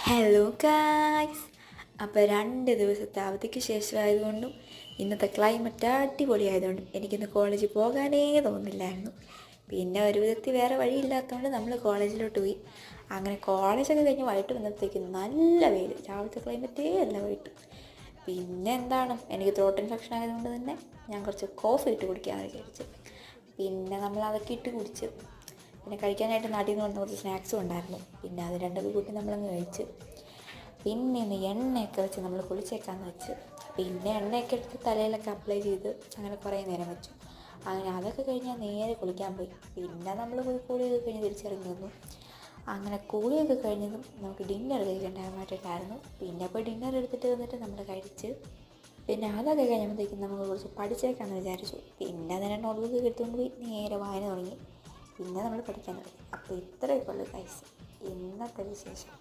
Hello guys. അപ്പോൾ 2 ദിവസത്തെ അവധിക്ക് ശേഷമായതുകൊണ്ടും ഇന്നത്തെ ക്ലൈമറ്റ് അടിപൊളിയായതുകൊണ്ടും എനിക്കിന്ന് കോളേജിൽ പോകാനേ തോന്നില്ലായിരുന്നു. പിന്നെ ഒരു വിധത്തിൽ വേറെ വഴിയില്ലാത്തതുകൊണ്ട് നമ്മൾ കോളേജിലോട്ട് പോയി. അങ്ങനെ കോളേജൊക്കെ കഴിഞ്ഞ് വൈകിട്ട് വന്നപ്പോഴത്തേക്കും നല്ല വെയിൽ, രാവിലത്തെ ക്ലൈമറ്റേ അല്ല വൈകിട്ട്. പിന്നെ എന്താണ്, എനിക്ക് ത്രോട്ട് ഇൻഫെക്ഷൻ ആയതുകൊണ്ട് തന്നെ ഞാൻ കുറച്ച് കോഫി ഇട്ട് കുടിക്കാമെന്ന് വിചാരിച്ചു. പിന്നെ നമ്മൾ അതൊക്കെ ഇട്ട് കുടിച്ച്, പിന്നെ കഴിക്കാനായിട്ട് നാട്ടിൽ നിന്ന് വന്ന കുറച്ച് സ്നാക്സും ഉണ്ടായിരുന്നു. പിന്നെ അത് രണ്ടൊക്കെ കൂട്ടി നമ്മളങ്ങ് കഴിച്ച്. പിന്നെ ഇന്ന് എണ്ണയൊക്കെ വെച്ച് നമ്മൾ കുളിച്ചേക്കാന്ന് വെച്ച്. പിന്നെ എണ്ണയൊക്കെ എടുത്ത് തലയിലൊക്കെ അപ്ലൈ ചെയ്ത് അങ്ങനെ കുറേ നേരം വെച്ചു. അങ്ങനെ അതൊക്കെ കഴിഞ്ഞ് ഞാൻ നേരെ കുളിക്കാൻ പോയി. പിന്നെ നമ്മൾ പോയി കൂളിയൊക്കെ കഴിഞ്ഞ് തിരിച്ചിറങ്ങി വന്നു. അങ്ങനെ കൂളിയൊക്കെ കഴിഞ്ഞതും നമുക്ക് ഡിന്നർ കഴിക്കേണ്ടതായിട്ടുണ്ടായിരുന്നു. പിന്നെ അപ്പോൾ ഡിന്നർ എടുത്തിട്ട് വന്നിട്ട് നമ്മൾ കഴിച്ച്. പിന്നെ അതൊക്കെ കഴിയുമ്പോഴത്തേക്കും നമുക്ക് കുറച്ച് പഠിച്ചേക്കാമെന്ന് വിചാരിച്ചു. പിന്നെ അതിനെ നോട്ട്ബുക്ക് എടുത്തുകൊണ്ട് പോയി നേരെ വായന തുടങ്ങി. പിന്നെ നമ്മൾ പഠിക്കാൻ തുടങ്ങി. അപ്പോൾ ഇത്രയൊക്കെ ഉള്ളൂ ഗൈസ് ഇന്നത്തെ വിശേഷം.